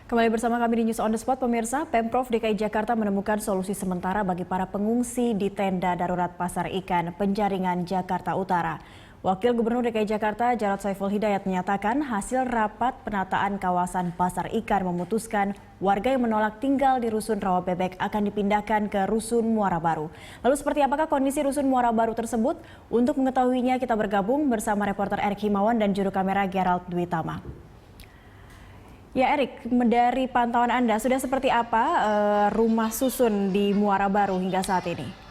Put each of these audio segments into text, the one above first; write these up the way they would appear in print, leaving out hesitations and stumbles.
Kembali bersama kami di News on the Spot, pemirsa. Pemprov DKI Jakarta menemukan solusi sementara bagi para pengungsi di tenda darurat Pasar Ikan Penjaringan, Jakarta Utara. Wakil Gubernur DKI Jakarta, Jarod Saiful Hidayat, menyatakan hasil rapat penataan kawasan Pasar Ikan memutuskan warga yang menolak tinggal di Rusun Rawa Bebek akan dipindahkan ke Rusun Muara Baru. Lalu seperti apakah kondisi Rusun Muara Baru tersebut? Untuk mengetahuinya kita bergabung bersama reporter Erik Himawan dan juru kamera Gerald Dwitama. Ya Erik, dari pantauan Anda sudah seperti apa rumah susun di Muara Baru hingga saat ini?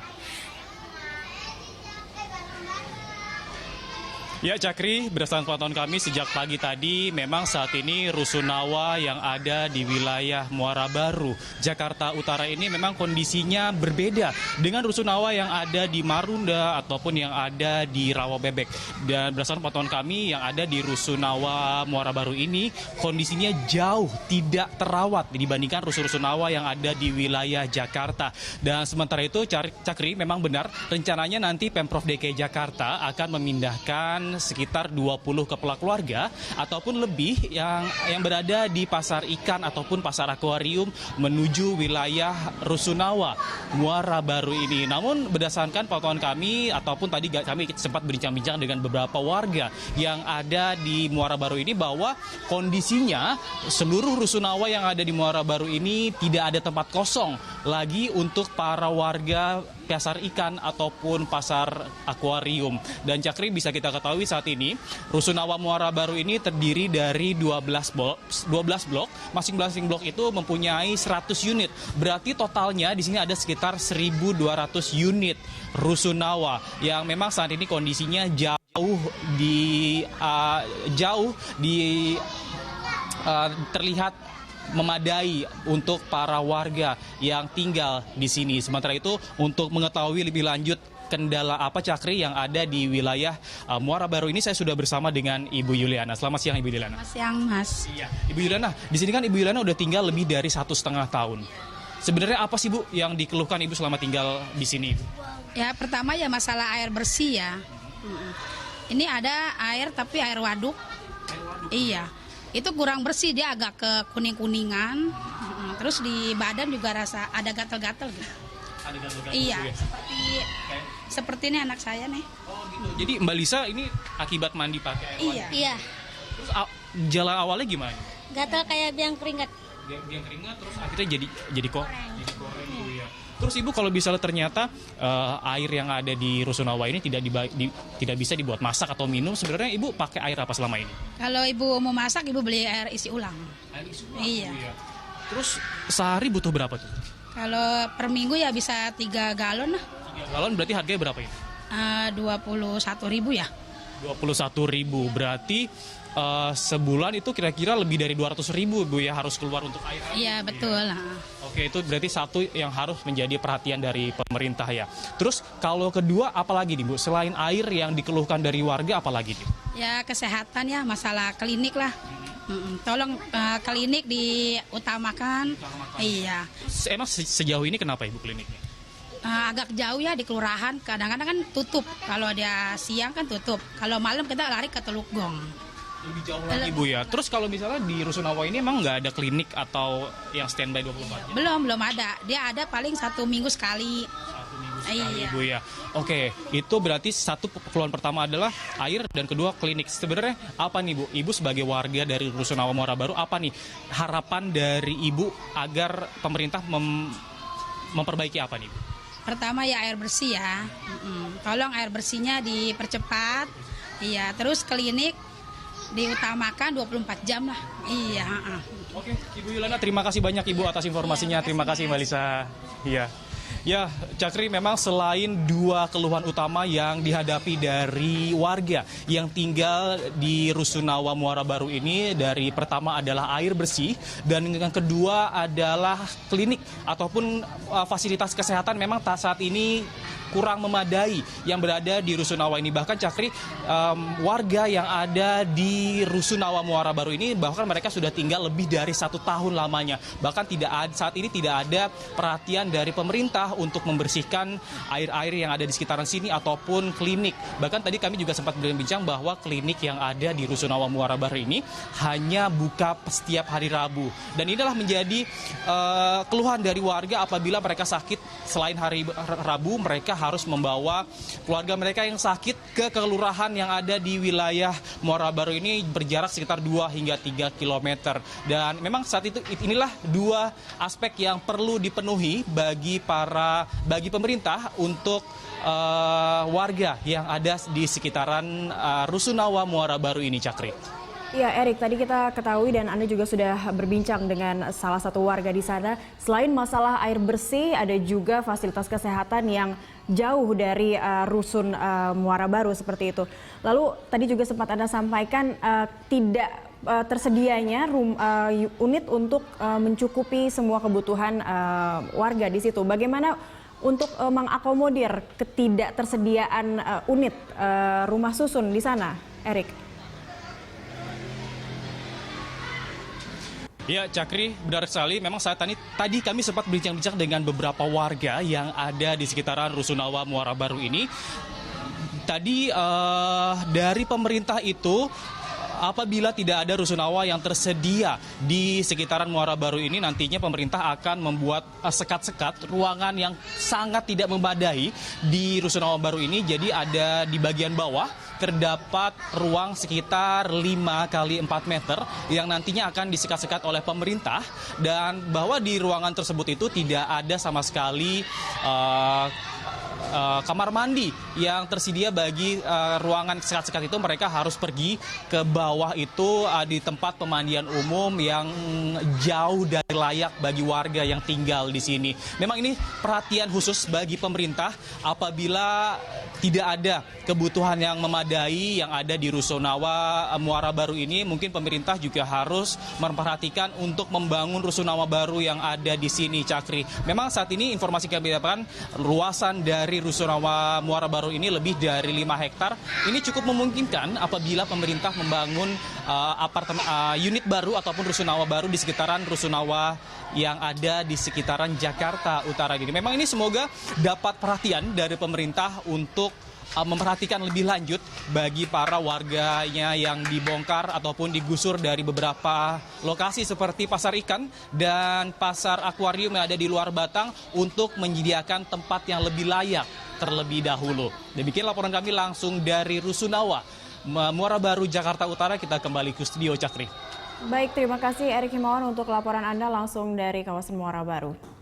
Ya Cakri, berdasarkan pantauan kami sejak pagi tadi memang saat ini rusunawa yang ada di wilayah Muara Baru, Jakarta Utara ini memang kondisinya berbeda dengan rusunawa yang ada di Marunda ataupun yang ada di Rawa Bebek. Dan berdasarkan pantauan kami yang ada di rusunawa Muara Baru ini kondisinya jauh tidak terawat dibandingkan rusunawa yang ada di wilayah Jakarta. Dan sementara itu Cakri memang benar rencananya nanti Pemprov DKI Jakarta akan memindahkan sekitar 20 kepala keluarga ataupun lebih yang berada di Pasar Ikan ataupun Pasar Akuarium menuju wilayah rusunawa Muara Baru ini. Namun berdasarkan pantauan kami ataupun tadi kami sempat berbincang-bincang dengan beberapa warga yang ada di Muara Baru ini bahwa kondisinya seluruh rusunawa yang ada di Muara Baru ini tidak ada tempat kosong lagi untuk para warga Pasar Ikan ataupun Pasar Akuarium. Dan Cakri, bisa kita ketahui saat ini rusunawa Muara Baru ini terdiri dari 12 blok. Masing-masing blok itu mempunyai 100 unit. Berarti totalnya di sini ada sekitar 1.200 unit rusunawa yang memang saat ini kondisinya terlihat memadai untuk para warga yang tinggal di sini. Sementara itu, untuk mengetahui lebih lanjut kendala apa Cakri yang ada di wilayah Muara Baru ini, saya sudah bersama dengan Ibu Yuliana. Selamat siang Ibu Yuliana. Selamat siang Mas. Iya, Ibu Yuliana, di sini kan Ibu Yuliana udah tinggal lebih dari 1,5 tahun. Sebenarnya apa sih Bu yang dikeluhkan Ibu selama tinggal di sini? Ya pertama ya masalah air bersih ya. Ini ada air tapi air waduk. Iya. Itu kurang bersih, dia agak ke kuning-kuningan. Terus di badan juga rasa ada gatal-gatal gitu. Ada gatal-gatal. Iya, ya? seperti ini anak saya nih. Oh gitu. Jadi Mbak Lisa ini akibat mandi pakai air waduk. Iya, Terus gejala awalnya gimana? gatal kayak biang keringat. Biang keringat terus akhirnya jadi goreng Bu ya. Terus Ibu kalau misalnya ternyata air yang ada di rusunawa ini tidak bisa dibuat masak atau minum, sebenarnya Ibu pakai air apa selama ini? Kalau Ibu mau masak, Ibu beli air isi ulang. Air isi ulang. Iya. Bu, ya. Terus sehari butuh berapa tuh? Kalau per minggu ya bisa 3 galon lah. 3 galon berarti harganya berapa ini? 21.000 ya. 21.000 berarti sebulan itu kira-kira lebih dari 200.000 Bu ya harus keluar untuk air. Iya betul. Oke, itu berarti satu yang harus menjadi perhatian dari pemerintah ya. Terus kalau kedua apalagi nih Bu? Selain air yang dikeluhkan dari warga apalagi nih? Ya kesehatan ya, masalah klinik lah. Tolong klinik diutamakan. Iya. Emang sejauh ini kenapa Ibu kliniknya? Agak jauh ya di kelurahan. Kadang-kadang kan tutup. Kalau dia siang kan tutup. Kalau malam kita lari ke Teluk Gong. Lebih jauh lagi Bu ya. Terus kalau misalnya di rusunawa ini emang nggak ada klinik atau yang standby 24 jam? Belum ada. Dia ada paling 1 minggu sekali. 1 minggu sekali Iya. Bu ya. Oke, itu berarti satu keperluan pertama adalah air dan kedua klinik. Sebenarnya apa nih Bu? Ibu sebagai warga dari rusunawa Muara Baru, apa nih harapan dari Ibu agar pemerintah memperbaiki apa nih Bu? Pertama ya air bersih ya. Tolong air bersihnya dipercepat. Iya, terus klinik diutamakan 24 jam lah. Iya. Oke, Ibu Yuliana, terima kasih banyak Ibu atas informasinya. Terima kasih Mbak Lisa. Iya. Ya, Cakri, memang selain 2 keluhan utama yang dihadapi dari warga yang tinggal di rusunawa Muara Baru ini, dari pertama adalah air bersih dan yang kedua adalah klinik ataupun fasilitas kesehatan memang saat ini kurang memadai yang berada di Rusunawa ini. Bahkan Cakri, warga yang ada di Rusunawa Muara Baru ini bahkan mereka sudah tinggal lebih dari 1 tahun lamanya. Bahkan saat ini tidak ada perhatian dari pemerintah untuk membersihkan air-air yang ada di sekitaran sini ataupun klinik. Bahkan tadi kami juga sempat berbincang bahwa klinik yang ada di Rusunawa Muara Baru ini hanya buka setiap hari Rabu. Dan inilah menjadi keluhan dari warga apabila mereka sakit selain hari Rabu, mereka harus membawa keluarga mereka yang sakit ke kelurahan yang ada di wilayah Muara Baru ini berjarak sekitar 2 hingga 3 km. Dan memang saat itu inilah 2 aspek yang perlu dipenuhi bagi pemerintah untuk warga yang ada di sekitaran Rusunawa Muara Baru ini, Cakri. Ya, Erik, tadi kita ketahui dan Anda juga sudah berbincang dengan salah satu warga di sana. Selain masalah air bersih, ada juga fasilitas kesehatan yang jauh dari rusun Muara Baru seperti itu. Lalu tadi juga sempat Anda sampaikan tidak tersedianya unit untuk mencukupi semua kebutuhan warga di situ. Bagaimana untuk mengakomodir ketidaktersediaan unit rumah susun di sana, Erik? Ya, Cakri, benar sekali. Memang saat tadi kami sempat berbincang-bincang dengan beberapa warga yang ada di sekitaran Rusunawa Muara Baru ini. Tadi dari pemerintah itu, apabila tidak ada rusunawa yang tersedia di sekitaran Muara Baru ini, nantinya pemerintah akan membuat sekat-sekat ruangan yang sangat tidak memadai di Rusunawa Baru ini. Jadi ada di bagian bawah terdapat ruang sekitar 5 kali 4 meter yang nantinya akan disekat-sekat oleh pemerintah, dan bahwa di ruangan tersebut itu tidak ada sama sekali kamar mandi yang tersedia bagi ruangan sekat-sekat itu. Mereka harus pergi ke bawah itu di tempat pemandian umum yang jauh dari layak bagi warga yang tinggal di sini. Memang ini perhatian khusus bagi pemerintah apabila tidak ada kebutuhan yang memadai yang ada di Rusunawa Muara Baru ini. Mungkin pemerintah juga harus memperhatikan untuk membangun Rusunawa Baru yang ada di sini, Cakri. Memang saat ini informasi kami dapatkan, luasan dari Rusunawa Muara Baru ini lebih dari 5 hektar. Ini cukup memungkinkan apabila pemerintah membangun unit baru ataupun Rusunawa baru di sekitaran Rusunawa yang ada di sekitaran Jakarta Utara ini. Memang ini semoga dapat perhatian dari pemerintah untuk memperhatikan lebih lanjut bagi para warganya yang dibongkar ataupun digusur dari beberapa lokasi seperti pasar ikan dan pasar akuarium yang ada di luar Batang untuk menyediakan tempat yang lebih layak terlebih dahulu. Demikian laporan kami langsung dari Rusunawa Muara Baru, Jakarta Utara. Kita kembali ke studio, Cakri. Baik, terima kasih Erik Himawan untuk laporan Anda langsung dari kawasan Muara Baru.